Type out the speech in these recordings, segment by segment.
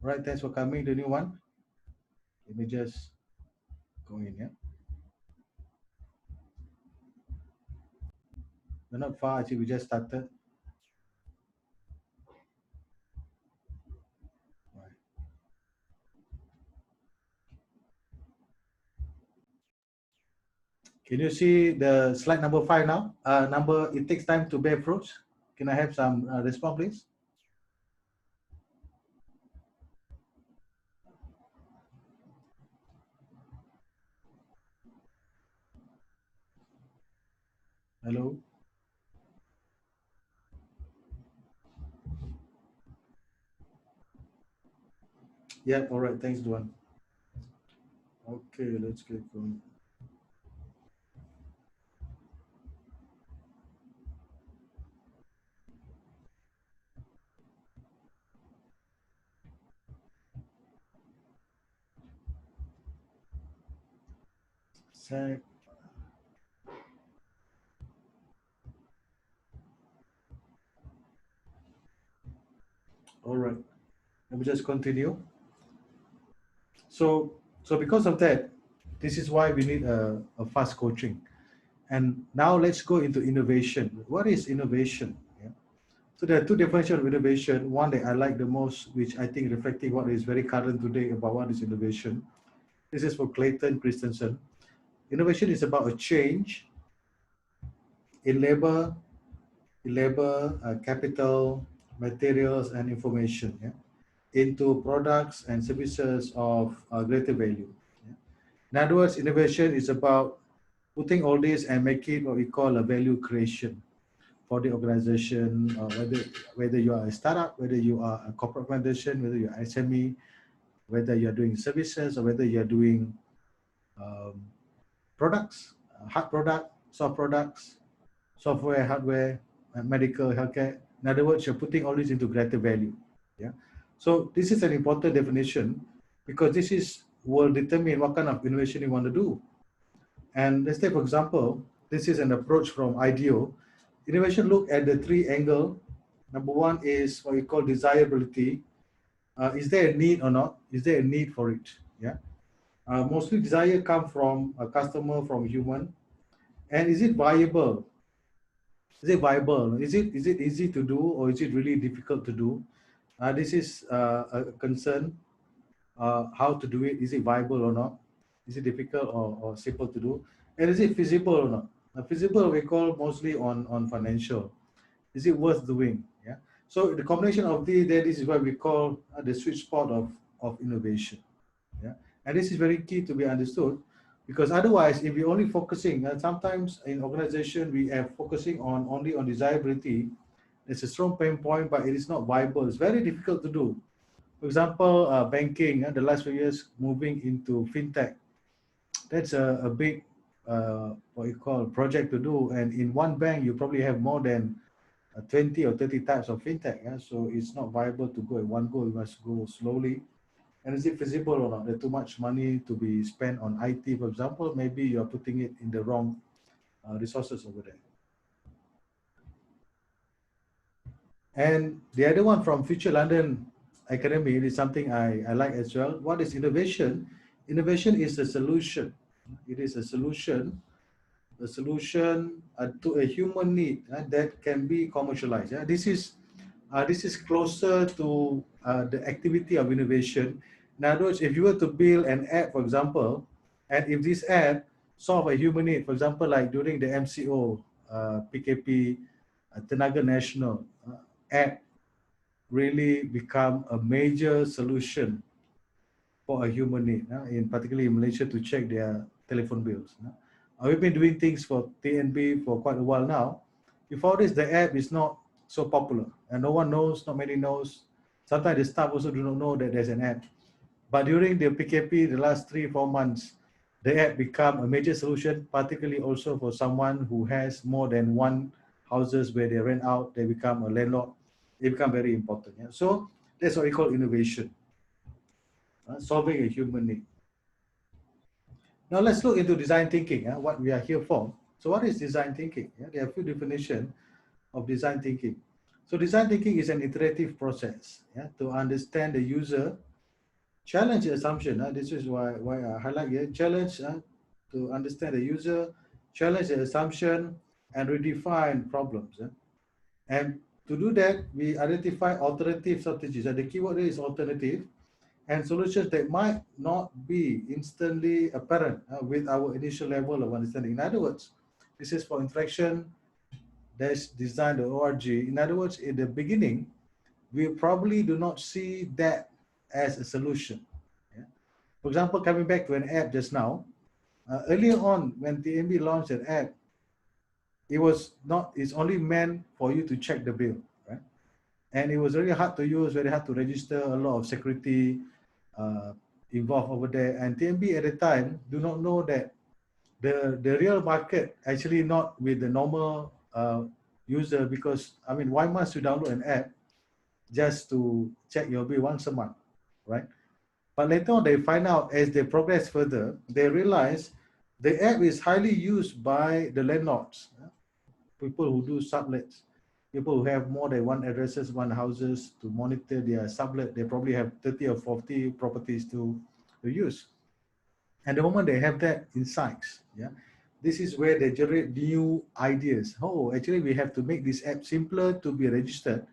Right, thanks for coming. The new one. Let me just go in. Yeah, we're not far. Actually, we just started. Right. Can you see the slide number 5 now? Number. It takes time to bear fruits. Can I have some response, please? Hello. Yeah. All right. Thanks, Duan. Okay, let's get going. Sec. All right. Let me just continue. So, so because of that, this is why we need a fast coaching. And now let's go into innovation. What is innovation? Yeah. So there are two definitions of innovation. One that I like the most, which I think reflecting what is very current today about what is innovation. This is for Clayton Christensen. Innovation is about a change in labor, capital, materials, and information, yeah, into products and services of greater value. Yeah. In other words, innovation is about putting all this and making what we call a value creation for the organization, whether you are a startup, whether you are a corporate organization, whether you're SME, whether you're doing services or whether you're doing um, products, hard product, soft products, software, hardware, medical, healthcare. In other words, you're putting all this into greater value. Yeah. So this is an important definition because this is will determine what kind of innovation you want to do. And let's take for example, this is an approach from IDEO. Innovation look at the three angle. Number one is what we call desirability. Is there a need or not? Is there a need for it? Yeah. Mostly desire come from a customer, from human. And is it viable? Is it viable? Is it easy to do or is it really difficult to do? This is a concern. How to do it? Is it viable or not? Is it difficult or simple to do? And is it feasible or not? Feasible we call mostly on financial. Is it worth doing? Yeah. So the combination of this is what we call the sweet spot of innovation. Yeah. And this is very key to be understood because otherwise, if we're only focusing, and sometimes in organization we are focusing on only on desirability, it's a strong pain point, but it is not viable. It's very difficult to do. For example, banking, the last few years moving into fintech, that's a big what you call project to do. And in one bank, you probably have more than 20 or 30 types of fintech. Yeah? So it's not viable to go at one go. You must go slowly. And is it feasible or not? There's too much money to be spent on IT, for example. Maybe you're putting it in the wrong resources over there. And the other one from Future London Academy is something I like as well. What is innovation? Innovation is a solution. It is a solution to a human need that can be commercialized. Yeah? This is closer to the activity of innovation. In other words, if you were to build an app, for example, and if this app solve a human need, for example, like during the MCO, PKP, Tenaga National app really become a major solution for a human need, in particularly in Malaysia to check their telephone bills. We've been doing things for TNB for quite a while now. Before this, the app is not so popular and no one knows, not many knows. Sometimes the staff also do not know that there's an app. But during the PKP, the last 3-4 months, the app become a major solution, particularly also for someone who has more than one houses where they rent out, they become a landlord, they become very important. Yeah? So that's what we call innovation, solving a human need. Now let's look into design thinking, what we are here for. So what is design thinking? There are a few definitions of design thinking. So design thinking is an iterative process to understand the user Challenge assumption. This is why I highlight here. Challenge to understand the user, challenge the assumption, and redefine problems. And to do that, we identify alternative strategies. And the keyword here is alternative and solutions that might not be instantly apparent with our initial level of understanding. In other words, this is for interaction-design.org. In other words, in the beginning, we probably do not see that as a solution. Yeah? For example, coming back to an app just now, earlier on when TMB launched an app, it's only meant for you to check the bill, right? And it was very hard to use, very hard to register, a lot of security uh, involved over there. And TMB at the time do not know that the real market actually not with the normal user, because I mean, why must you download an app just to check your bill once a month, right? But later on, they find out as they progress further, they realize the app is highly used by the landlords, people who do sublets, people who have more than one addresses, one houses to monitor their sublet. They probably have 30 or 40 properties to use. And the moment they have that insights, yeah, this is where they generate new ideas. Oh, actually, we have to make this app simpler to be registered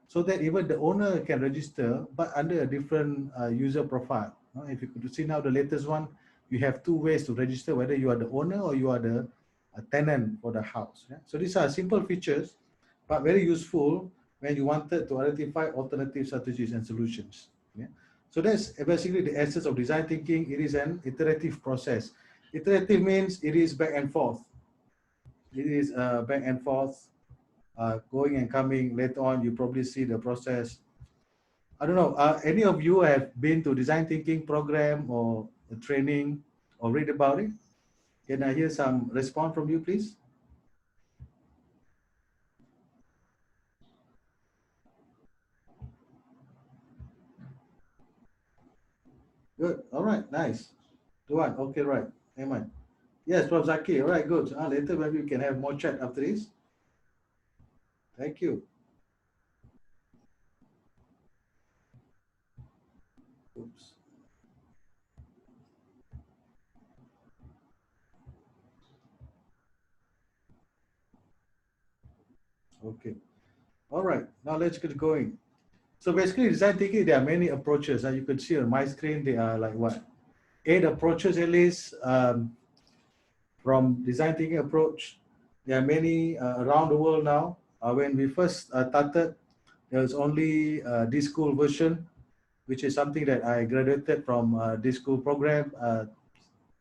so that even the owner can register, but under a different user profile. If you could see now the latest one, you have two ways to register, whether you are the owner or you are the tenant for the house. Yeah? So these are simple features, but very useful when you wanted to identify alternative strategies and solutions. Yeah? So that's basically the essence of design thinking. It is an iterative process. Iterative means it is back and forth. It is back and forth, going and coming. Later on, you probably see the process. I don't know, any of you have been to design thinking program or a training or read about it? Can I hear some response from you, please? Good. All right. Nice. Duan. Okay. Right. Amen. Yes, Prof. Zaki. All right. Good. Later, maybe we can have more chat after this. Thank you. Oops. Okay. All right. Now let's get going. So basically, design thinking, there are many approaches. You could see on my screen, there are like what? 8 approaches at least. From design thinking approach, there are many around the world now. When we first started, there was only this school version, which is something that I graduated from this school program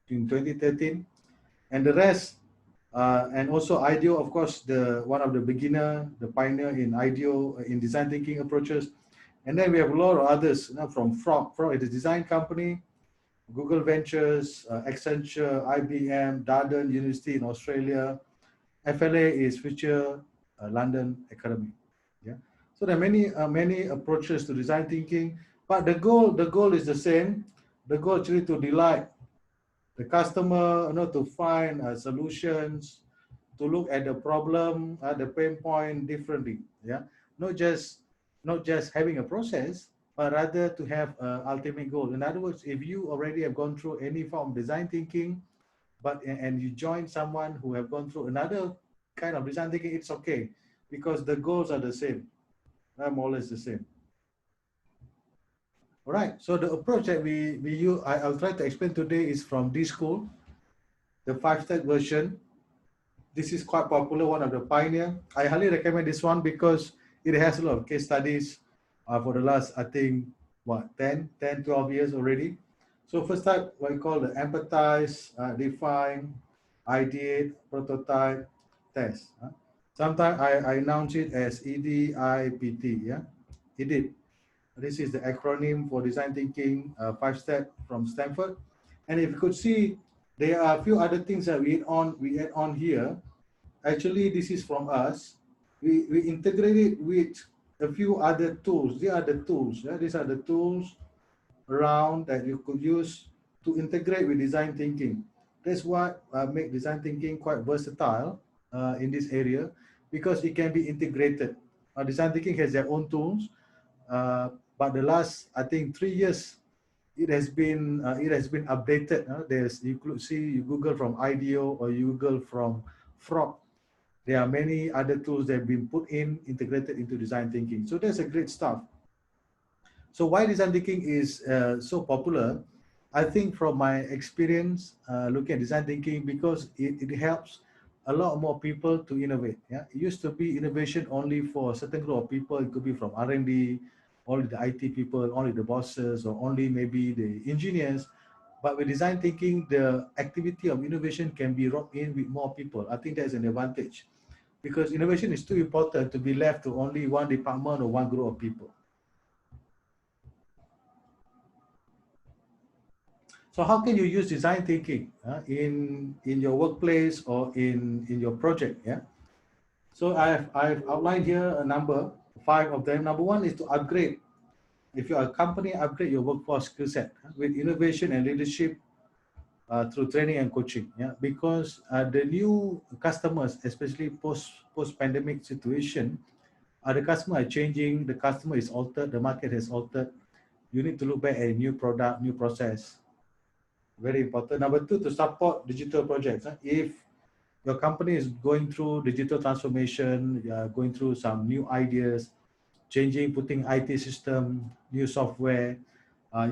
in 2013, and the rest, and also IDEO, of course, the one of the beginner, the pioneer in IDEO in design thinking approaches, and then we have a lot of others, from Frog. Frog is a design company, Google Ventures, Accenture, IBM, Darden University in Australia. FLA is Future London Academy. Yeah. So there are many approaches to design thinking, but the goal is the same. The goal actually to delight the customer, to find solutions, to look at the problem, the pain point differently. Yeah, not just not just having a process, but rather to have an ultimate goal. In other words, if you already have gone through any form of design thinking, but and you join someone who have gone through another kind of design thinking, it's okay because the goals are the same, more or less the same. All right. So the approach that we use, I'll try to explain today is from this school, the 5-step version. This is quite popular, one of the pioneer. I highly recommend this one because it has a lot of case studies for the last, I think, what, 12 years already. So first type, what we call the empathize, define, ideate, prototype, test. Sometimes I announce it as EDIPT, yeah? EDIP. This is the acronym for design thinking, 5-step from Stanford. And if you could see, there are a few other things that we add on here. Actually, this is from us. We integrate it with a few other tools. These are the tools. Yeah? These are the tools around that you could use to integrate with design thinking. That's what make design thinking quite versatile in this area because it can be integrated. Design thinking has their own tools, but the last, I think, 3 years, it has been updated. There's you could see you Google from IDEO or you Google from Frog. There are many other tools that have been put in integrated into design thinking. So that's a great stuff. So why design thinking is so popular? I think from my experience looking at design thinking, because it helps a lot more people to innovate. Yeah, it used to be innovation only for a certain group of people. It could be from R&D, only the IT people, only the bosses, or only maybe the engineers. But with design thinking, the activity of innovation can be brought in with more people. I think that's an advantage because innovation is too important to be left to only one department or one group of people. So how can you use design thinking in your workplace or in your project? Yeah. So I've outlined here a number, five of them. Number one is to upgrade. If you're a company, upgrade your workforce skill set with innovation and leadership through training and coaching. Yeah, because the new customers, especially post pandemic situation, the customer are changing. The customer is altered. The market has altered. You need to look back at a new product, new process. Very important. Number two, to support digital projects. If your company is going through digital transformation, going through some new ideas, changing, putting IT system, new software,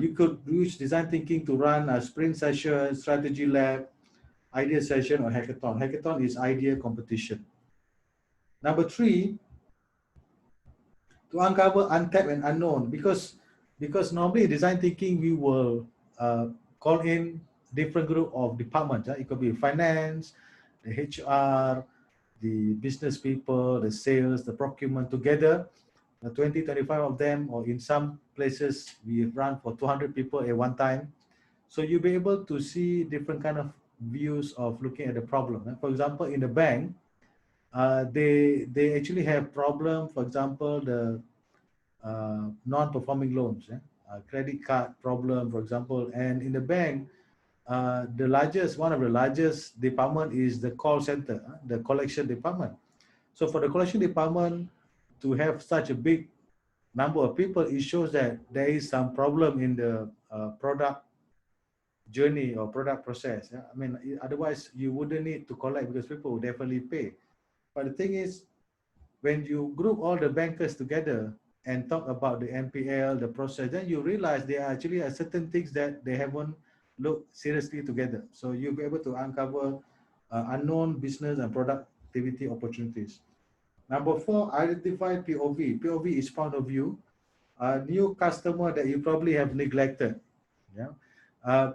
you could use design thinking to run a sprint session, strategy lab, idea session, or hackathon. Hackathon is idea competition. Number three, to uncover untapped and unknown, because normally design thinking we will call in different group of departments. It could be finance, the HR, the business people, the sales, the procurement together, the 20, 25 of them, or in some places we run for 200 people at one time. So you'll be able to see different kind of views of looking at the problem. For example, in the bank, they actually have problem. For example, the non-performing loans, credit card problem, for example. And in the bank, one of the largest department is the call center, the collection department. So for the collection department to have such a big number of people, it shows that there is some problem in the product journey or product process. I mean, otherwise you wouldn't need to collect because people will definitely pay. But the thing is, when you group all the bankers together and talk about the NPL, the process, then you realize there are actually certain things that they haven't looked seriously together. So you'll be able to uncover unknown business and productivity opportunities. Number four, identify POV. POV is point of view. A new customer that you probably have neglected. Yeah.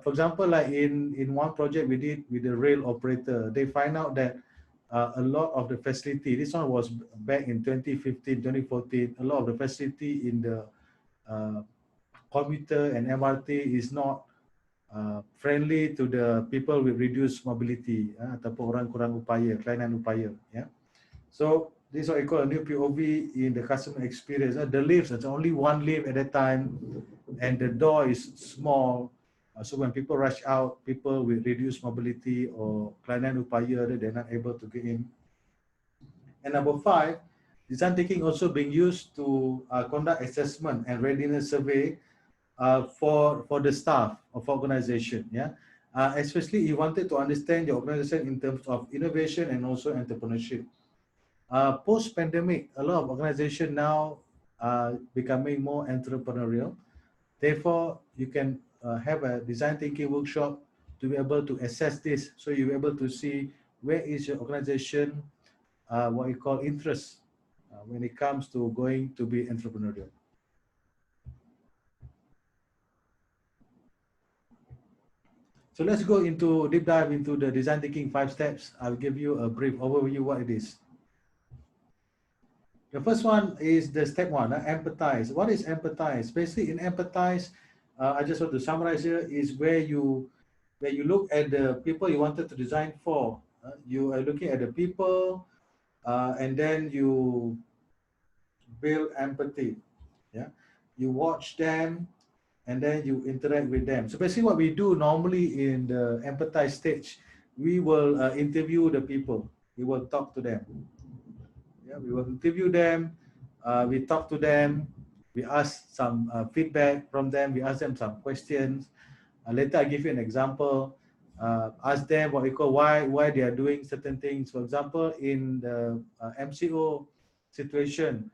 For example, like in one project we did with the rail operator, they find out that a lot of the facility, this one was back in 2015, 2014, a lot of the facility in the commuter and MRT is not friendly to the people with reduced mobility, ataupun orang kurang upaya, kelainan upaya. Yeah. So this is what we call a new POV in the customer experience. The lifts, it's only one lift at a time, and the door is small. So when people rush out, people with reduced mobility or kelainan upaya, they're not able to get in. And number five, design thinking also being used to conduct assessment and readiness survey for the staff of organization. Yeah, especially you wanted to understand your organization in terms of innovation and also entrepreneurship. Post-pandemic, a lot of organizations now are becoming more entrepreneurial. Therefore, you can have a design thinking workshop to be able to assess this. So you're able to see where is your organization, what you call interest when it comes to going to be entrepreneurial. So let's go into deep dive into the design thinking 5 steps. I'll give you a brief overview what it is. The first one is the step one, empathize. What is empathize? Basically, in empathize, I just want to summarize here, is where you look at the people you wanted to design for. You are looking at the people, and then you build empathy. Yeah, you watch them, and then you interact with them. So basically, what we do normally in the empathize stage, we will interview the people. We will talk to them. Yeah, we will interview them. We talk to them. We ask some feedback from them. We ask them some questions. Later, I give you an example. Ask them what we call why they are doing certain things. For example, in the MCO situation,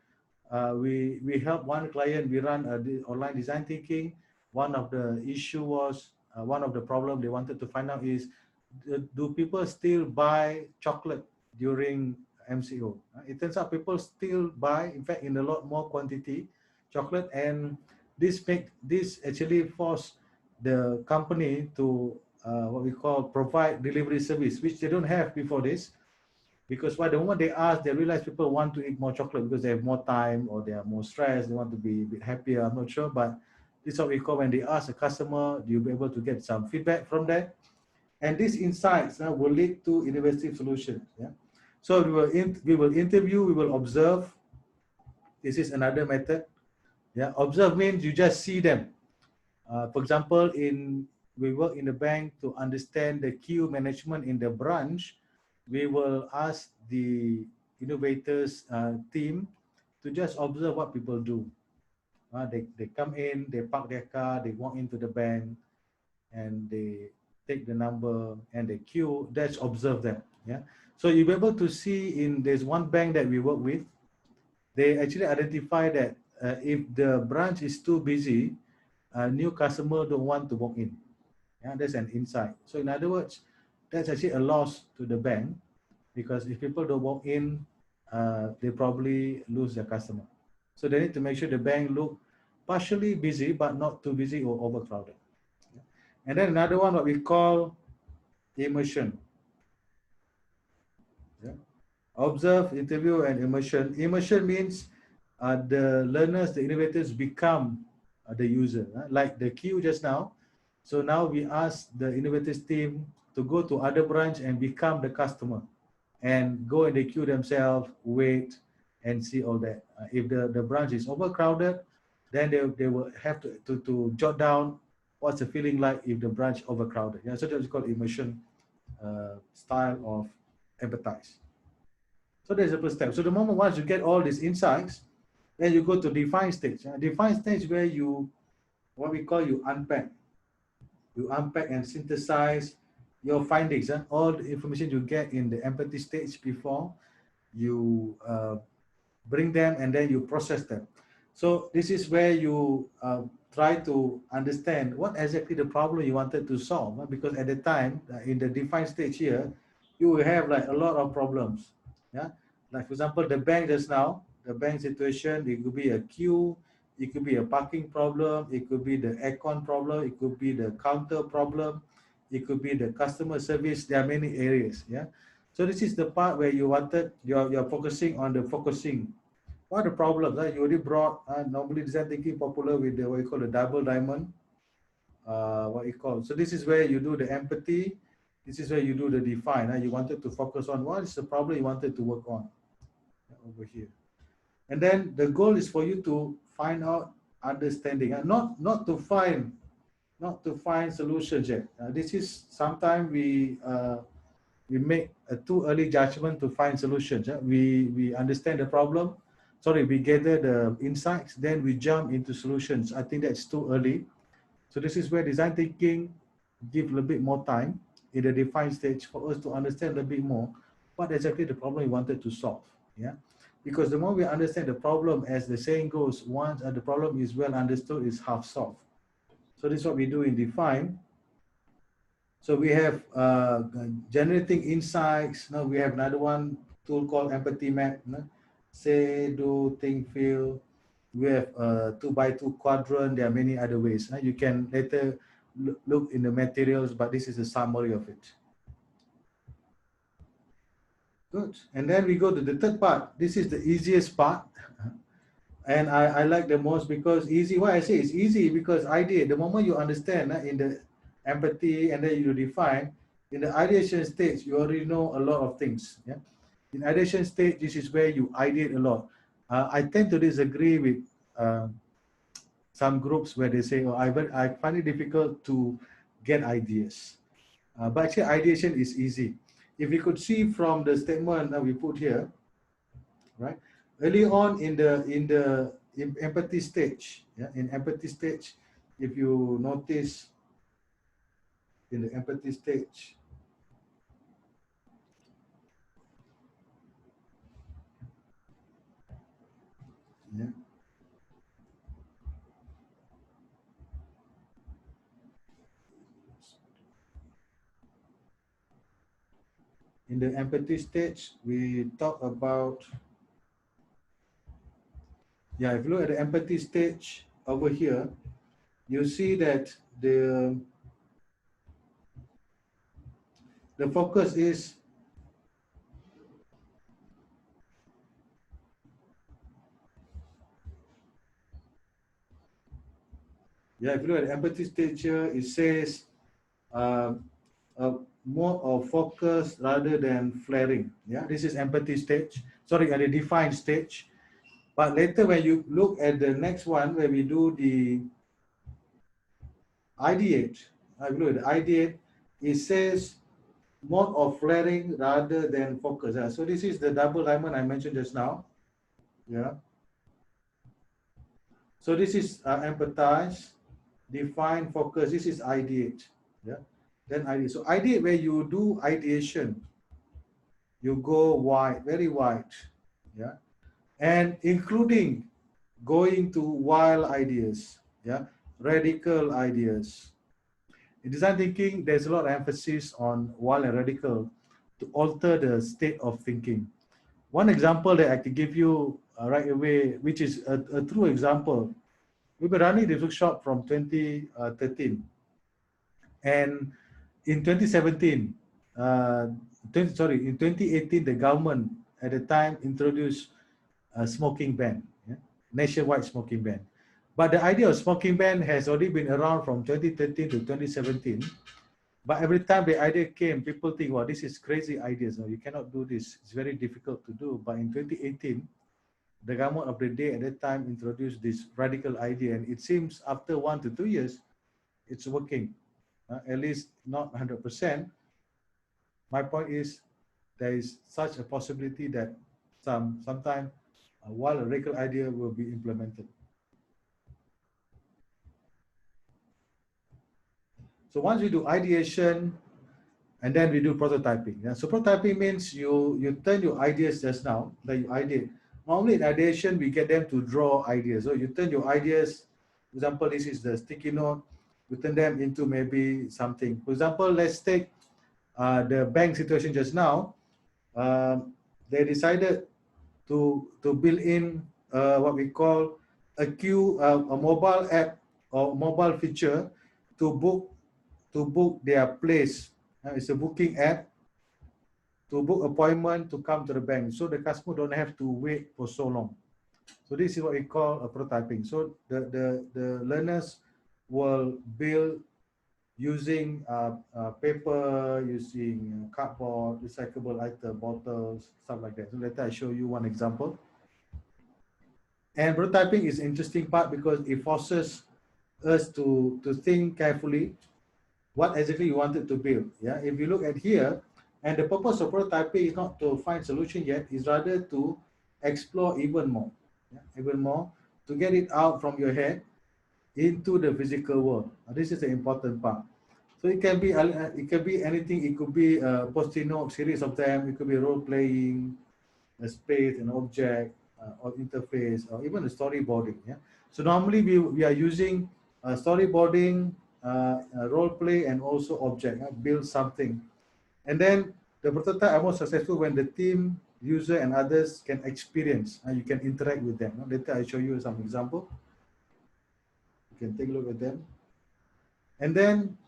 we help one client. We run online design thinking. One of the issue was one of the problem they wanted to find out is do people still buy chocolate during MCO? It turns out people still buy, in fact, in a lot more quantity, chocolate, and this actually force the company to what we call provide delivery service, which they don't have before this. Because by the moment they ask, they realize people want to eat more chocolate because they have more time or they are more stressed, they want to be a bit happier, I'm not sure. But this is what we call when they ask a customer, you'll be able to get some feedback from that. And these insights will lead to innovative solutions. Yeah. So we will interview, we will observe. This is another method. Yeah. Observe means you just see them. For example, we work in the bank to understand the queue management in the branch. We will ask the innovators team to just observe what people do. They come in, they park their car, they walk into the bank, and they take the number and they queue. Let's observe them. Yeah. So you'll be able to see there's one bank that we work with. They actually identify that if the branch is too busy, a new customer don't want to walk in. Yeah, that's an insight. So in other words, that's actually a loss to the bank because if people don't walk in, they probably lose their customer. So they need to make sure the bank look partially busy, but not too busy or overcrowded. And then another one, what we call immersion. Yeah. Observe, interview, and immersion. Immersion means the learners, the innovators become the user, like the queue just now. So now we ask the innovators team to go to other branch and become the customer and go in the queue themselves, wait, and see all that. If the branch is overcrowded, then they will have to jot down what's the feeling like if the branch overcrowded. Yeah, so that's called immersion style of empathize. So there's the first step. So the moment once you get all these insights, then you go to define stage. Define stage where you, what we call you unpack. You unpack and synthesize your findings. All the information you get in the empathy stage before, you bring them and then you process them. So this is where you try to understand what exactly the problem you wanted to solve. Because at the time, in the define stage here, you will have like a lot of problems. Yeah, like for example, the bank just now, the bank situation, it could be a queue, it could be a parking problem, it could be the aircon problem, it could be the counter problem, it could be the customer service. There are many areas. Yeah, so this is the part where you wanted, you're focusing on the focusing. What are the problems? You already brought normally design thinking popular with the what you call the double diamond. What you call. So this is where you do the empathy. This is where you do the define. You wanted to focus on what is the problem you wanted to work on over here. And then the goal is for you to find out understanding, and not to find solutions yet. This is sometimes we make a too early judgment to find solutions. We understand the problem. Sorry, we gather the insights, then we jump into solutions. I think that's too early. So this is where design thinking give a little bit more time in the define stage for us to understand a little bit more what exactly the problem we wanted to solve. Yeah, because the more we understand the problem, as the saying goes, once the problem is well understood, it's half solved. So this is what we do in define. So we have generating insights. Now we have another one tool called empathy map. Say, do, think, feel. We have a 2x2 quadrant. There are many other ways. You can later look in the materials, but this is a summary of it. Good. And then we go to the third part. This is the easiest part. And I like the most because easy. Why I say it's easy because idea. The moment you understand in the empathy and then you define, in the ideation stage, you already know a lot of things. Yeah. In ideation stage, this is where you ideate a lot. I tend to disagree with some groups where they say, oh, I find it difficult to get ideas. But actually, ideation is easy. If you could see from the statement that we put here, right? Early on in empathy stage. Yeah, in empathy stage, if you notice in the empathy stage, yeah, in the empathy stage, we talk about, yeah, if you look at the empathy stage over here, you see that the focus is, yeah, if you look at the empathy stage here, it says uh, more of focus rather than flaring. Yeah, this is empathy stage. Sorry, at the define stage. But later, when you look at the next one, where we do the ideate, I look at the ideate, it says more of flaring rather than focus. So this is the double diamond I mentioned just now. Yeah. So this is empathize, define, focus. This is ideate. Yeah. Then ideate. So ideate, where you do ideation, you go wide, very wide. Yeah. And including going to wild ideas. Yeah. Radical ideas. In design thinking, there's a lot of emphasis on wild and radical to alter the state of thinking. One example that I can give you right away, which is a true example, we've been running the workshop from 2013, and in 2017, in 2018, the government at the time introduced a smoking ban, yeah? Nationwide smoking ban. But the idea of smoking ban has already been around from 2013 to 2017. But every time the idea came, people think, well, this is crazy ideas. No, you cannot do this. It's very difficult to do. But in 2018, the government of the day at that time introduced this radical idea. And it seems after 1 to 2 years, it's working. At least not 100%. My point is, there is such a possibility that sometime while a radical idea will be implemented. So once we do ideation, and then we do prototyping. Yeah? So prototyping means you turn your ideas just now that you ideate. Normally in ideation, we get them to draw ideas. So you turn your ideas, for example, this is the sticky note, you turn them into maybe something. For example, let's take the bank situation just now. They decided to build in what we call a mobile app or mobile feature to book their place. It's a booking app to book appointment to come to the bank, so the customer don't have to wait for so long. So this is what we call a prototyping. So the learners will build using paper, using cardboard, recyclable item, bottles, stuff like that. So later I show you one example. And prototyping is interesting part because it forces us to think carefully what exactly you wanted to build. Yeah, if you look at here, and the purpose of prototyping is not to find solution yet, is rather to explore even more, yeah? Even more, to get it out from your head into the physical world. This is the important part. So it can be anything. It could be a post-it note series of them. It could be role playing, a space, an object, or interface, or even a storyboarding. Yeah. So normally we are using storyboarding, role play, and also object. Build something, and then the prototype are more successful when the team, user, and others can experience. You can interact with them. Later I show you some example. You can take a look at them, and then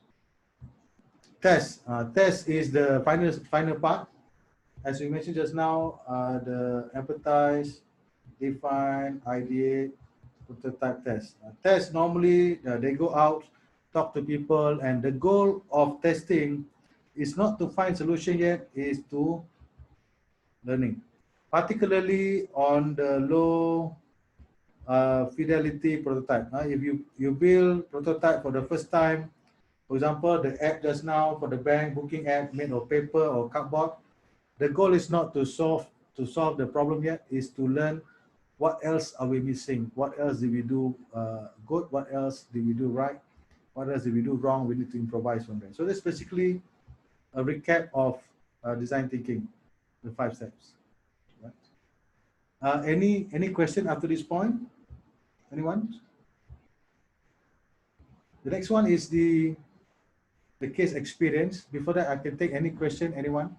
test. Test is the final part. As we mentioned just now, the empathize, define, ideate, prototype test. Test normally they go out, talk to people, and the goal of testing is not to find solution yet, is to learning, particularly on the low fidelity prototype. If you build prototype for the first time, for example, the app just now for the bank booking app made of paper or cardboard, the goal is not to solve the problem yet, is to learn what else are we missing? What else did we do good? What else did we do right? What else did we do wrong? We need to improvise from there. So that's basically a recap of design thinking, the 5 steps. Right? Any question after this point? Anyone? The next one is the case experience. Before that, I can take any question, anyone?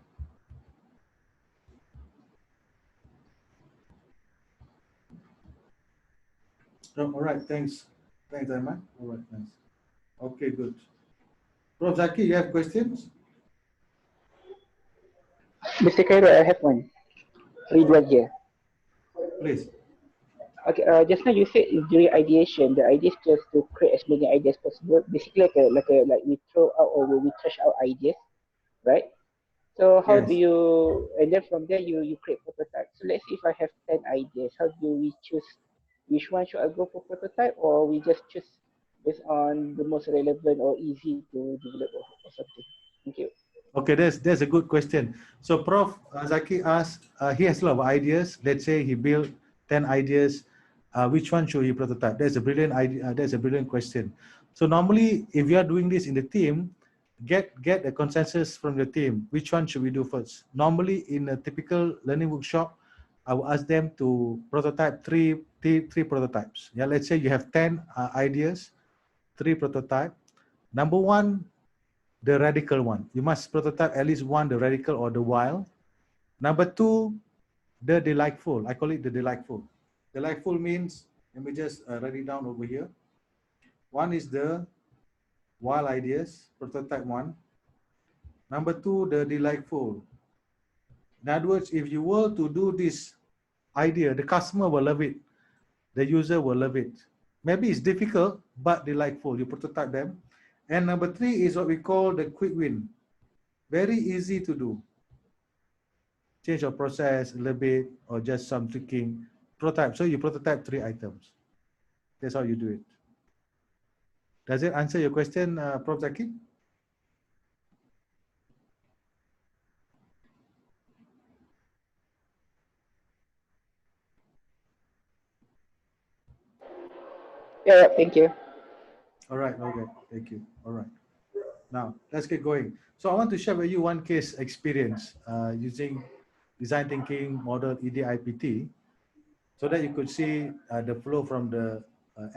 Oh, all right, thanks. Thanks, Aiman. All right, thanks. Okay, good. Prof. Zaki, you have questions? Mr. Khairul, I have one. All right, Ridwan here. please. Okay, just now you said during ideation, the idea is just to create as many ideas possible. Basically, like we throw out or we trash out ideas, right? So how do Yes. you, and then from there you create prototype. So let's say if I have 10 ideas, how do we choose which one should I go for prototype, or we just choose based on the most relevant or easy to develop or something? Thank you. Okay, that's a good question. So Prof. Zaki asked, he has a lot of ideas. Let's say he built 10 ideas. Which one should he prototype? That's a brilliant idea. That's a brilliant question. So normally, if you are doing this in the team, get a consensus from the team. Which one should we do first? Normally, in a typical learning workshop, I will ask them to prototype three prototypes. Yeah, let's say you have 10 ideas, 3 prototype. Number one, the radical one. You must prototype at least one, the radical or the wild. Number two, the delightful. I call it the delightful. Delightful means, let me just write it down over here. One is the wild ideas, prototype one. Number two, the delightful. In other words, if you were to do this idea, the customer will love it. The user will love it. Maybe it's difficult, but delightful. You prototype them. And number three is what we call the quick win. Very easy to do. Change your process a little bit or just some tweaking. Prototype. So you prototype 3 items. That's how you do it. Does it answer your question, Prof. Zaki? Yeah, thank you. All right. Okay. Thank you. All right. Now let's get going. So I want to share with you one case experience using design thinking model EDIPT, so that you could see the flow from the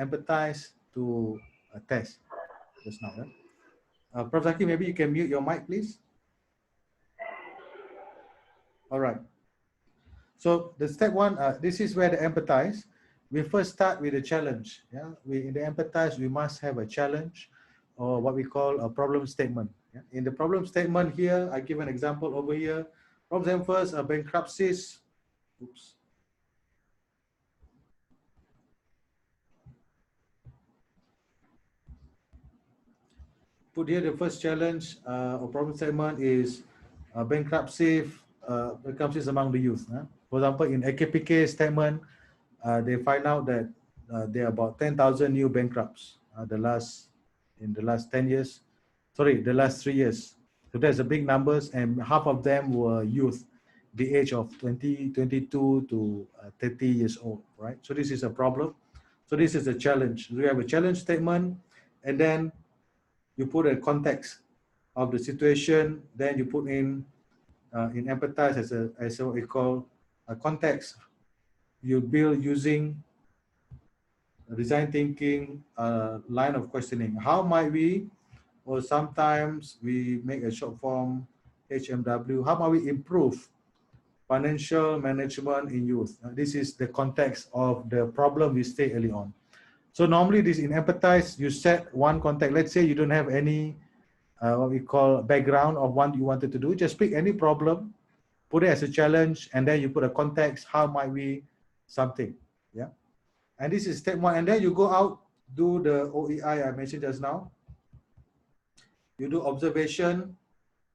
empathize to test just now. Right? Prof. Zaki, maybe you can mute your mic, please. All right. So the step one, this is where the empathize. We first start with a challenge. Yeah, in the empathize, we must have a challenge, or what we call a problem statement. Yeah? In the problem statement here, I give an example over here. Problem first, bankruptcies. Oops. Put here the first challenge or problem statement is bankruptcies among the youth. For example, in AKPK statement, they find out that there are about 10,000 new bankrupts in the last 10 years. Sorry, the last 3 years. So that's a big numbers, and half of them were youth, the age of 22 to 30 years old, right? So this is a problem. So this is a challenge. We have a challenge statement, and then you put a context of the situation, then you put in empathize as what we call a context. You build using design thinking line of questioning. How might we, or sometimes we make a short form HMW, how might we improve financial management in youth? This is the context of the problem we state early on. So normally this in empathize, you set one context. Let's say you don't have any what we call background of what you wanted to do. Just pick any problem, put it as a challenge, and then you put a context. How might we something? Yeah. And this is step one. And then you go out, do the OEI I mentioned just now. You do observation,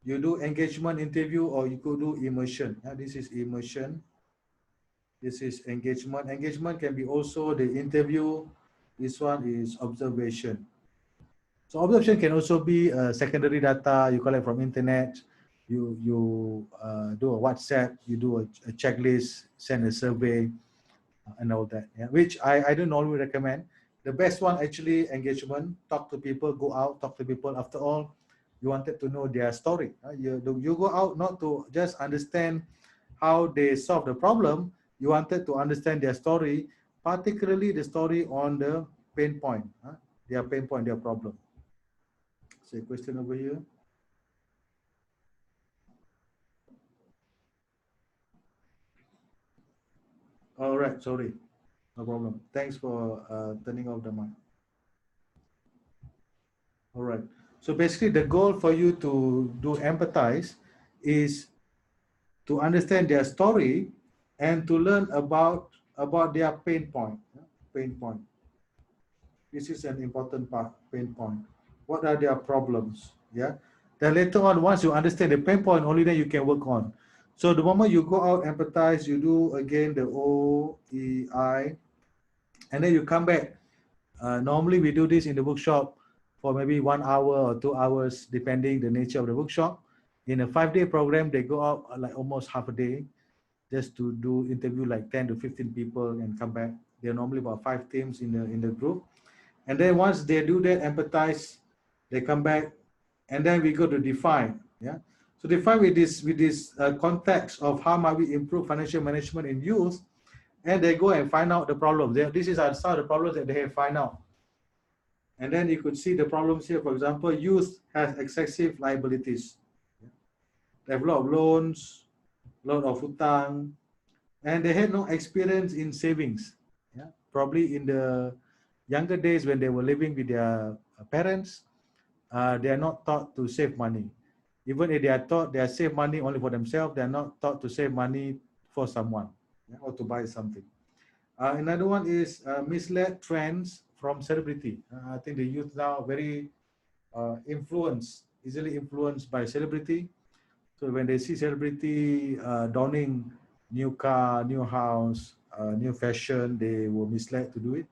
you do engagement interview, or you could do immersion. This is immersion. This is engagement. Engagement can be also the interview. This one is observation. So observation can also be secondary data you collect from internet. You do a WhatsApp, you do a checklist, send a survey. and all that. Yeah, which I don't normally recommend. The best one actually engagement. Talk to people, go out, talk to people. After all, you wanted to know their story. You go out not to just understand how they solve the problem. You wanted to understand their story, particularly the story on the pain point, their pain point, their problem. So, a question over here. All right, sorry, no problem. Thanks for turning off the mic. All right. So basically, the goal for you to do empathize is to understand their story and to learn about their pain point. Pain point. This is an important part. Pain point. What are their problems? Yeah. Then later on, once you understand the pain point, only then you can work on. So the moment you go out empathize, you do again the OEI, and then you come back. Normally, we do this in the workshop for maybe 1 hour or 2 hours, depending the nature of the workshop. In a 5-day program, they go out like almost half a day just to do interview like 10 to 15 people and come back. There are normally about 5 teams in the group. And then once they do that, empathize, they come back, and then we go to define. Yeah. So define with this context of how might we improve financial management in youth, and they go and find out the problem. This is some of the problems that they have find out. And then you could see the problems here. For example, youth has excessive liabilities. They have a lot of loans, a lot of hutang, and they had no experience in savings. Yeah, probably in the younger days when they were living with their parents, they are not taught to save money. Even if they are taught, they are save money only for themselves. They are not taught to save money for someone, yeah, or to buy something. Another one is misled trends from celebrity. I think the youth now very easily influenced by celebrity. So when they see celebrity donning new car, new house, new fashion, they were misled to do it.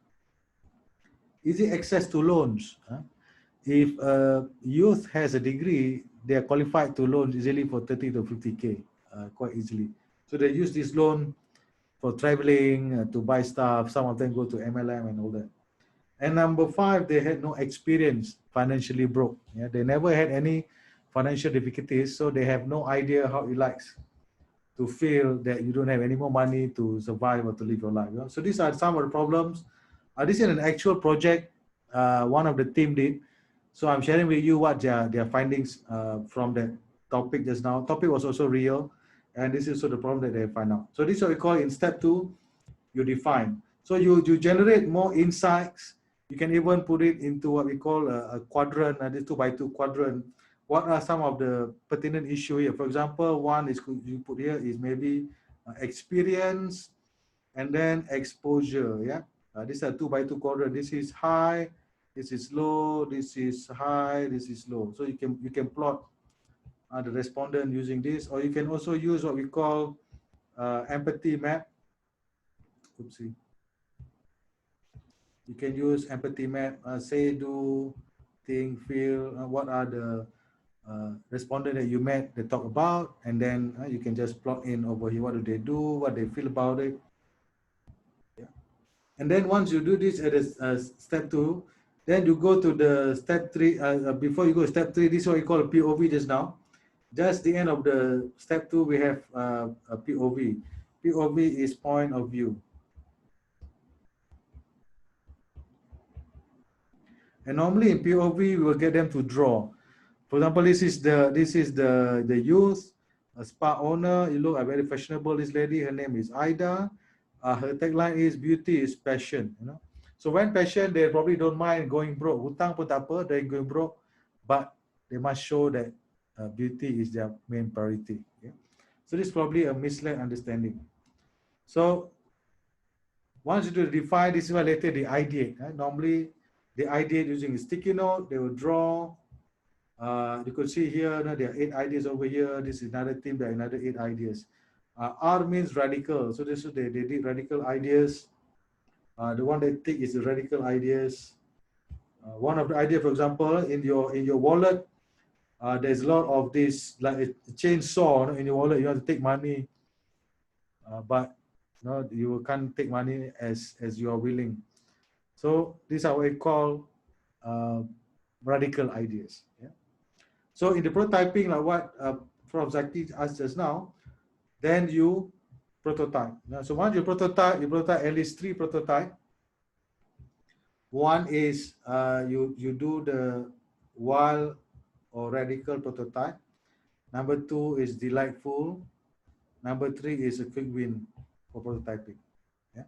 Easy access to loans. If a youth has a degree, they are qualified to loan easily for 30 to 50K, quite easily. So they use this loan for traveling, to buy stuff. Some of them go to MLM and all that. And number 5, they had no experience, financially broke. Yeah, they never had any financial difficulties, so they have no idea how it likes to feel that you don't have any more money to survive or to live your life. You know? So these are some of the problems. This is an actual project one of the team did. So I'm sharing with you what their findings from that topic just now. Topic was also real, and this is also the problem that they find out. So this is what we call in step 2, you define. So you generate more insights. You can even put it into what we call a quadrant, this 2x2 quadrant. What are some of the pertinent issue here? For example, one is you put here is maybe experience and then exposure. Yeah, this is a 2x2 quadrant. This is high, this is low, this is high, this is low. So you can plot the respondent using this, or you can also use what we call empathy map. Oopsie. You can use empathy map, say, do, think, feel, what are the respondent that you met, they talk about, and then you can just plug in over here, what do they do, what they feel about it. Yeah. And then once you do this at step 2, then you go to the step 3, before you go to step 3, this is what you call a POV just now. Just the end of the step 2, we have a POV. POV is point of view. And normally in POV, we will get them to draw. For example, this is the youth, a spa owner. You look very fashionable. This lady, her name is Ida. Her tagline is beauty is passion. You know, so when passion, they probably don't mind going broke. Hutang pun tak apa, they going broke, but they must show that beauty is their main priority. Yeah? So this is probably a misled understanding. So once you define, this is why later they ideate. Normally, they ideate using a sticky note. They will draw. You could see here, there are 8 ideas over here. This is another team, there are another 8 ideas. R means radical. So this is they did radical ideas. The one they take is the radical ideas. One of the idea, for example, in your wallet, there's a lot of this, like a chainsaw in your wallet. You have to take money, but No, you can't take money as you are willing. So these are what we call uh, radical ideas. Yeah? So in the prototyping, like what Prof. Zaki asked just now, then you prototype. Now, so once you prototype at least 3 prototype. One is you do the wild or radical prototype. Number 2 is delightful. Number 3 is a quick win for prototyping. Yeah.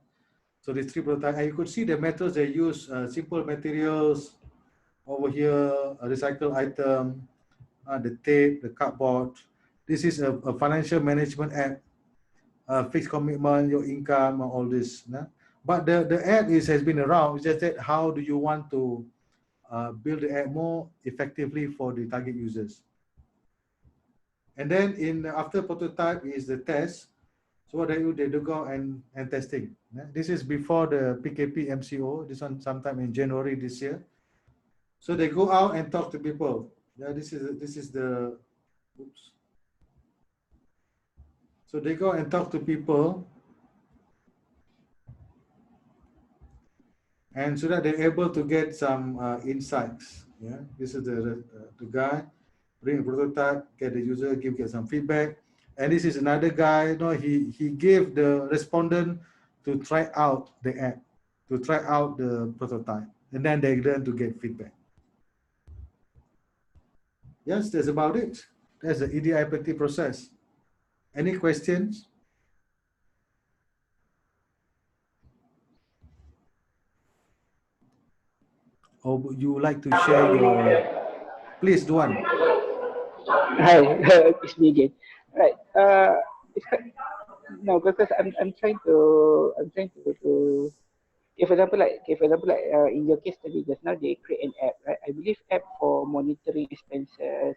So these 3 prototypes, and you could see the methods they use: simple materials over here, a recycled item, the tape, the cardboard. This is a financial management app, fixed commitment, your income, all this. Yeah? But the app has been around. It's just that how do you want to build the app more effectively for the target users? And then after prototype is the test. So what they do go and testing. Yeah? This is before the PKP MCO. This one sometime in January this year. So they go out and talk to people. Yeah, this is the oops. So they go and talk to people, and so that they're able to get some insights. Yeah, this is the guy bring a prototype, get the user, get some feedback, and this is another guy. You know, he gave the respondent to try out the app, to try out the prototype, and then they learn to get feedback. Yes, that's about it. That's the EDIPT process. Any questions? Or would you like to share your, please, Duan? Hi, it's me again. Right. It's quite, no, because I'm trying to for example like in your case study just now they create an app, right? I believe app for monitoring expenses,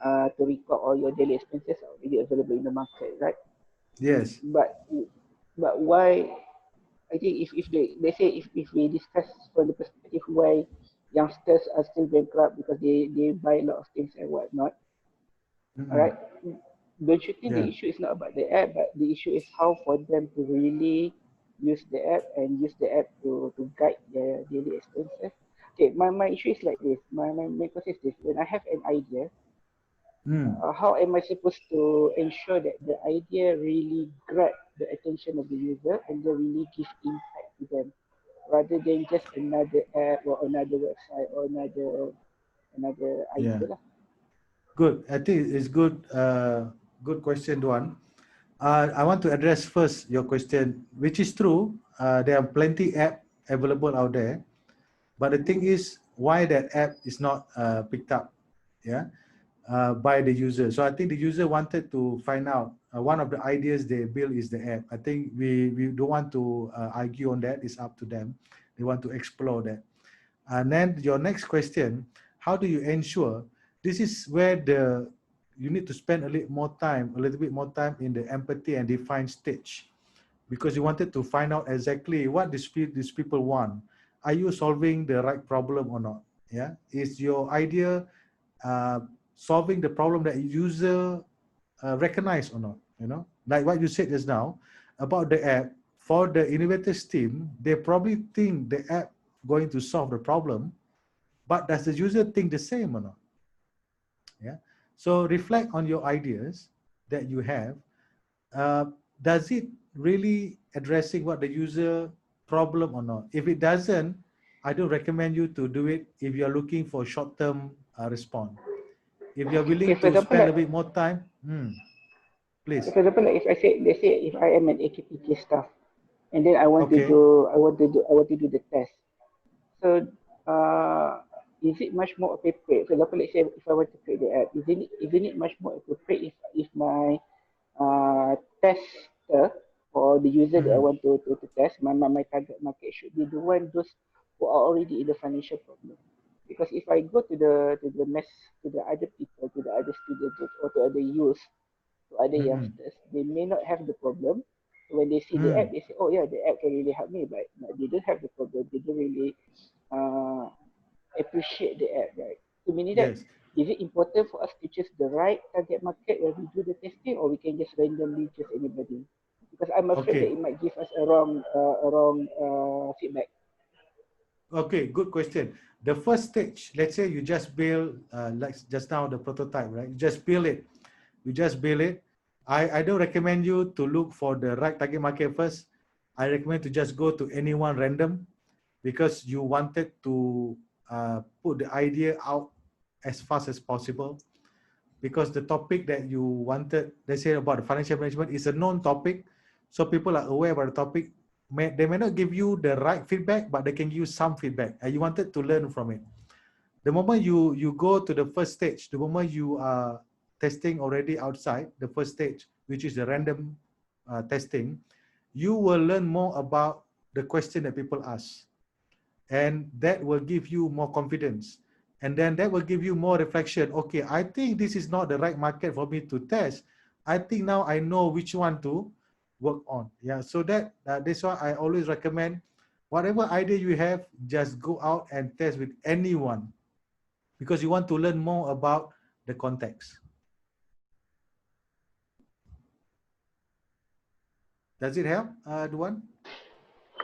to record all your daily expenses are already available in the market, right? Yes. But why? I think if they say if we discuss from the perspective why youngsters are still bankrupt because they buy a lot of things and whatnot, all Mm-mm. right? Don't you think the Yeah. issue is not about the app, but the issue is how for them to really use the app and use the app to guide their daily expenses? Okay, my issue is like this. My main question is this. When I have an idea, Mm. how am I supposed to ensure that the idea really grab the attention of the user and they really give impact to them, rather than just another app or another website or another Yeah. idea lah. Good. I think it's good. Good question, Duan. I want to address first your question, which is true. There are plenty app available out there, but the thing is, why that app is not picked up, yeah, by the user. So I think the user wanted to find out. One of the ideas they build is the app. I think we don't want to argue on that. It's up to them. They want to explore that. And then your next question, how do you ensure? This is where you need to spend a little bit more time in the empathy and define stage, because you wanted to find out exactly what these people want. Are you solving the right problem or not? Yeah, is your idea uh, solving the problem that user recognize or not? You know, like what you said just now about the app. For the innovators team, they probably think the app going to solve the problem, but does the user think the same or not? Yeah. So reflect on your ideas that you have. Uh, does it really addressing what the user problem or not? If it doesn't, I don't recommend you to do it if you're looking for short-term response. If you're Okay, willing for to example, spend a like bit more time, okay, please. for example, like if I say, let's say if I am an AKPK staff, and then Okay. I want to do the test. So, is it much more appropriate? For example, let's say if I want to create the app, isn't it much more appropriate if my tester or the user that I Mm, want to test, my target market should be the one those who are already in the financial problem. Because if I go to the other people, to the other students or to other youth, to other mm, youngsters, they may not have the problem. So when they see the app, mm. they say, "Oh yeah, the app can really help me," but they don't have the problem. They don't really uh, appreciate the app, right? So meaning that, Yes. is it important for us to choose the right target market when we do the testing, or we can just randomly choose anybody? because I'm afraid that Okay. it might give us a wrong feedback. Okay, good question. The first stage, let's say you just build, like just now the prototype, right? You just build it. You just build it. I don't recommend you to look for the right target market first. I recommend to just go to anyone random because you wanted to put the idea out as fast as possible. Because the topic that you wanted, let's say about the financial management, is a known topic, so people are aware about the topic. They may not give you the right feedback, but they can give you some feedback, and you wanted to learn from it. The moment you go to the first stage, the moment you are testing already outside the first stage, which is the random testing, you will learn more about the question that people ask, and that will give you more confidence, and then that will give you more reflection. Okay, I think this is not the right market for me to test. I think now I know which one to work on. Yeah, so that's why I always recommend, whatever idea you have, just go out and test with anyone, because you want to learn more about the context. Does it help, Duan?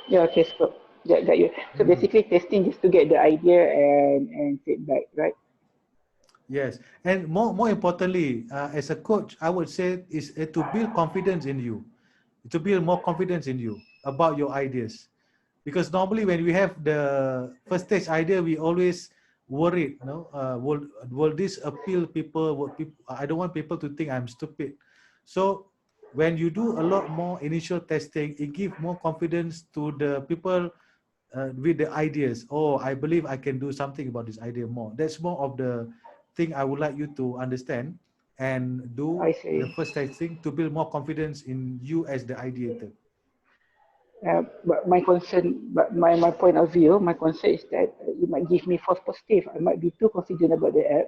Yeah, okay, so that you. So basically, testing just to get the idea and feedback, right? Yes, and more importantly, as a coach, I would say is to build confidence in you, to build more confidence in you about your ideas. Because normally when we have the first stage idea, we always worried, will this appeal people? I don't want people to think I'm stupid. So when you do a lot more initial testing, it gives more confidence to the people with the ideas. Oh, I believe I can do something about this idea more. That's more of the thing I would like you to understand and do I the see. first testing to build more confidence in you as the ideator. But my concern, but my point of view, my concern is that it might give me false positive. I might be too confident about the app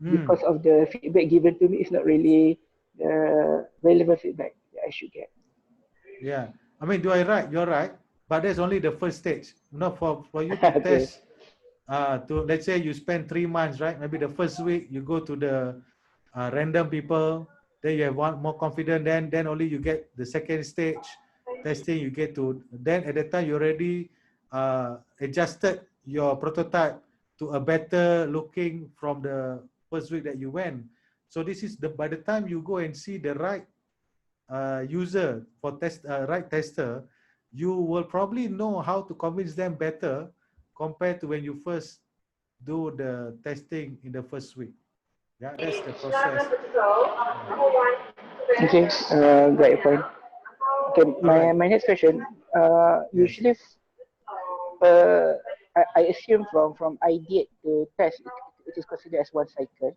because of the feedback given to me is not really the relevant feedback that I should get. Yeah, I mean, do I right? You're right, but that's only the first stage. For you to Okay. test, to let's say you spend 3 months, right? Maybe the first week you go to the random people, then you have one more confident. Then only you get the second stage testing. You get to then at the time you already adjusted your prototype to a better looking from the first week that you went. So this is the by the time you go and see the right user for right tester, you will probably know how to convince them better compared to when you first do the testing in the first week. Yeah, that's the process. Yeah. Okay, got your point. Okay, All right. my next question. Yes. Usually, uh, I assume from idea to test, it is considered as one cycle,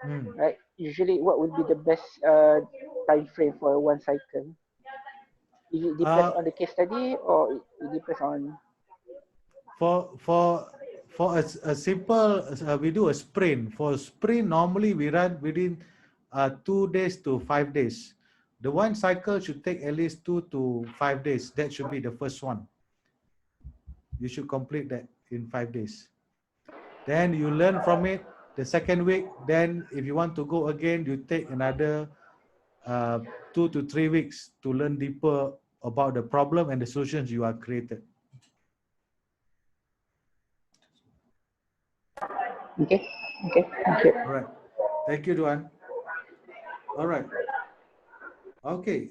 Hmm. right? Usually, what would be the best time frame for one cycle? It depends Uh, on the case study, or it depends on. for for for a simple, we do a sprint. For sprint, normally we run within 2 days to 5 days. The one cycle should take at least 2 to 5 days. That should be the first one. You should complete that in 5 days. Then you learn from it the second week. Then if you want to go again, you take another uh, 2 to 3 weeks to learn deeper about the problem and the solutions you are created. Okay, okay, thank you. All right. Thank you, Duan. All right. Okay.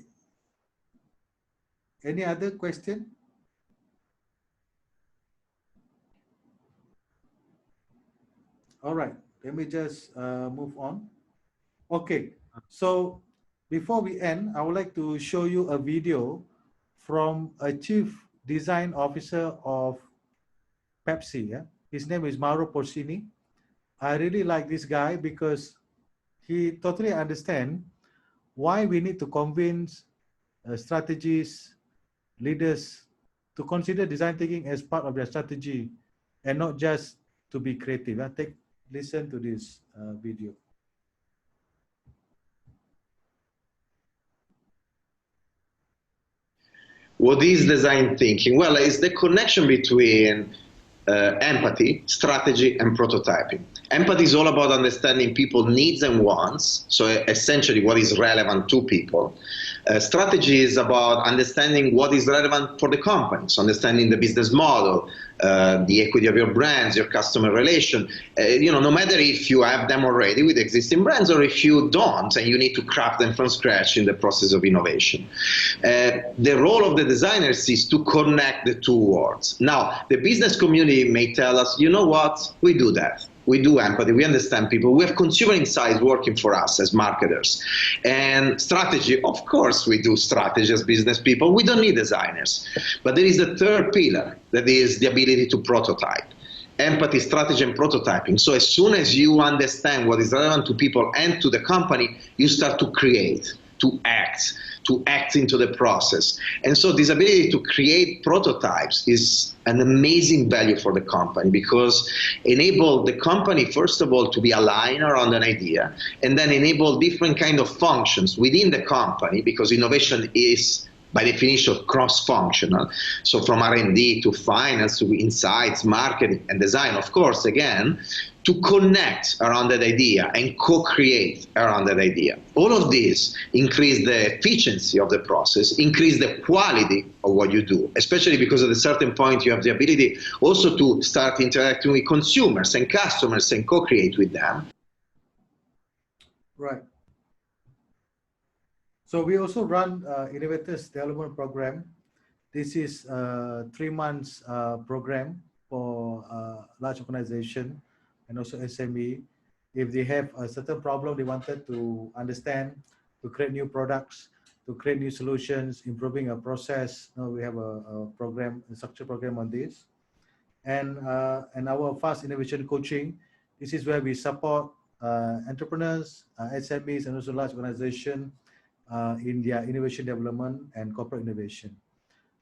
Any other question? All right. Let me just move on. Okay. So before we end, I would like to show you a video from a chief design officer of Pepsi. Yeah? His name is Mauro Porcini. I really like this guy because he totally understands why we need to convince strategies, leaders to consider design thinking as part of their strategy and not just to be creative. Listen to this video. What is design thinking? Well, it's the connection between empathy, strategy, and prototyping. Empathy is all about understanding people's needs and wants, so essentially what is relevant to people. Strategy is about understanding what is relevant for the company, so understanding the business model, the equity of your brands, your customer relation. No matter if you have them already with existing brands or if you don't and you need to craft them from scratch in the process of innovation. The role of the designers is to connect the two worlds. Now, the business community may tell us, you know what, we do that. We do empathy, we understand people, we have consumer insights working for us as marketers. And strategy, of course we do strategy as business people, we don't need designers. But there is a third pillar, that is the ability to prototype. Empathy, strategy, and prototyping. So as soon as you understand what is relevant to people and to the company, you start to create, to act into the process. And so this ability to create prototypes is an amazing value for the company, because enable the company, first of all, to be aligned around an idea, and then enable different kind of functions within the company, because innovation is by definition cross-functional. So from R&D to finance to insights, marketing, and design, of course, again, to connect around that idea and co-create around that idea. All of this increase the efficiency of the process, increase the quality of what you do, especially because at a certain point you have the ability also to start interacting with consumers and customers and co-create with them. Right. So we also run Innovators Development Program. This is a 3 months program for large organization and also SME. If they have a certain problem they wanted to understand, to create new products, to create new solutions, improving a process, we have a program, a structured program on this. And our fast innovation coaching, this is where we support entrepreneurs, SMEs, and also large organization in their innovation development and corporate innovation.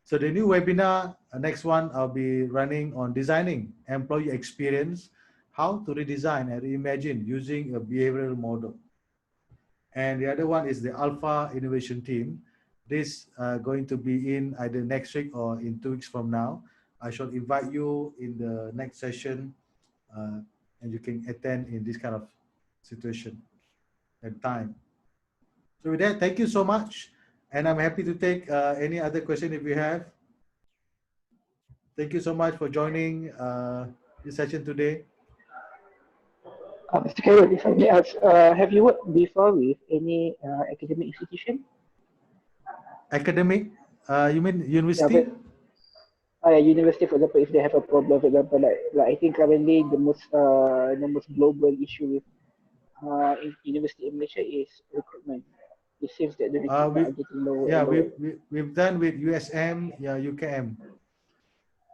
So the new webinar, next one, I'll be running on designing employee experience, how to redesign and reimagine using a behavioral model. And the other one is the Alpha Innovation Team. This going to be in either next week or in 2 weeks from now. I shall invite you in the next session and you can attend in this kind of situation and time. So with that, thank you so much. And I'm happy to take any other question if you have. Thank you so much for joining this session today. Mr. Khairul, if I may ask, have you worked before with any academic institution? Academic? You mean university? Yeah, university, for example, if they have a problem, for example, like I think currently the most global issue with in university in Malaysia is recruitment. It seems that the recruitment are getting lower. Yeah, we've done with USM, yeah, UKM.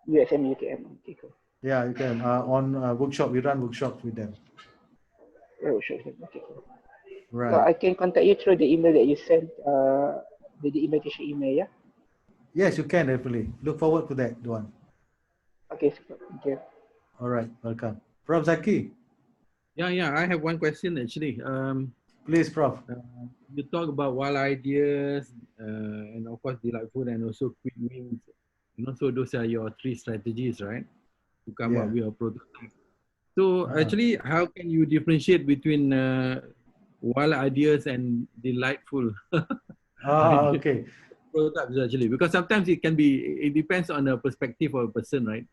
USM, UKM, okay, cool. Yeah, UKM, on workshop, we run workshops with them. Oh, sure, okay, cool. Right. So I can contact you through the email that you sent, the invitation email, yeah? Yes, you can definitely. Look forward to that one. Okay, super. Thank you. All right, welcome. Prof. Zaki. Yeah, I have one question actually. Please, Prof. You talk about wild ideas and of course delightful and also quick wins. So those are your 3 strategies, right? To come up with a prototype. So actually, how can you differentiate between wild ideas and delightful Okay. prototypes actually? Because sometimes it depends on the perspective of a person, right?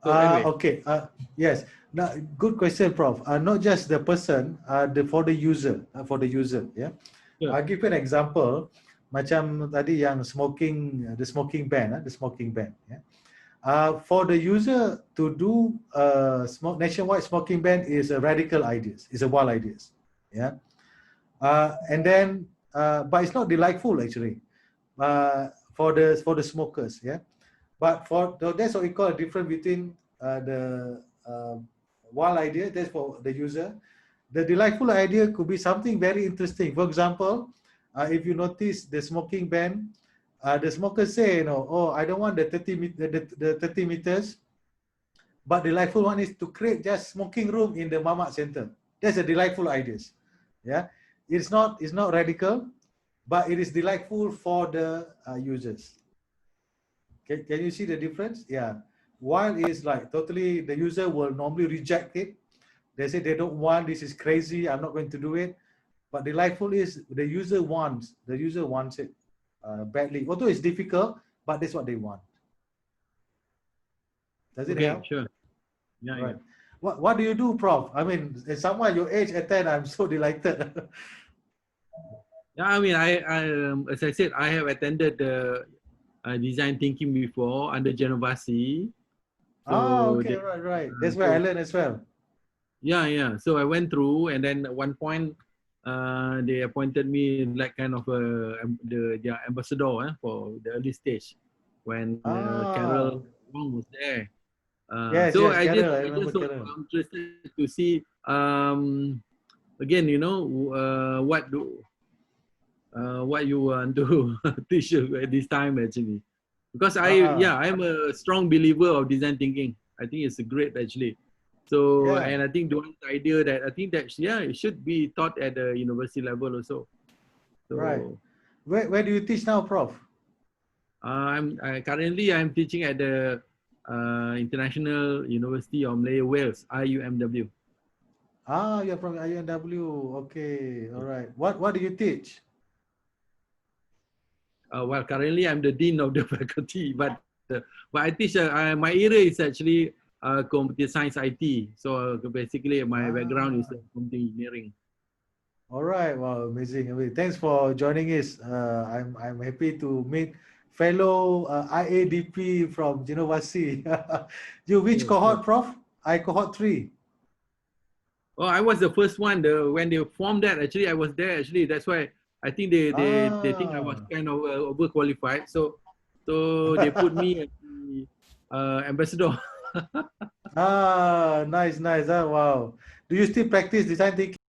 So anyway. Okay. Yes. Now, good question, Prof. Not just the person, for the user. Yeah. Yeah. I'll give you an example. Macam tadi yang the smoking ban. Yeah. For the user to do nationwide smoking ban is a radical ideas. It's a wild ideas. Yeah. And then, but it's not delightful actually. For the smokers. Yeah. But that's what we call a difference between the wild idea, that's for the user. The delightful idea could be something very interesting. For example, if you notice the smoking ban, the smokers say, oh, I don't want the 30 meters, but the delightful one is to create just smoking room in the Mamak Center. That's a delightful ideas. Yeah, it's not radical, but it is delightful for the users. Can you see the difference? Yeah. While is like totally, the user will normally reject it. They say they don't want, this is crazy, I'm not going to do it. but delightful is the user wants it badly. Although it's difficult, but that's what they want. Does it Okay, help? sure. Yeah, Right. yeah. What do you do, Prof? I mean, as someone your age attend, I'm so delighted. Yeah, I mean, as I said, I have attended the design thinking before under Genovasi. Oh, So okay, right. That's where I so learned as well. yeah, yeah. So I went through, and then at one point, they appointed me like kind of their ambassador for the early stage when Ah, Khairul was there. yes, So yes, Carol. I I remember just was Carol. interested to see again, what you want to teach at this time actually, because Ah, I'm a strong believer of design thinking. I think it's great actually. So, yeah, and I think the idea that I think that it should be taught at the university level also. right. So Where do you teach now, Prof? currently I'm teaching at the International University of Malaya Wales, IUMW. Ah, you're from INW. Okay, all right. What do you teach? Well, currently I'm the dean of the faculty, but I teach. My area is actually computer science IT. So basically, my background is Ah, computer engineering. all right. Wow, amazing. Thanks for joining us. I'm happy to meet fellow IADP from Genovasi. You which Sure, sure. cohort, Prof? I cohort 3. Oh, I was the first one. When they formed that, actually, I was there. Actually, that's why I think they think I was Ah. kind of overqualified. So they put me as the ambassador. Ah, nice, nice. Ah, wow. Do you still practice design thinking?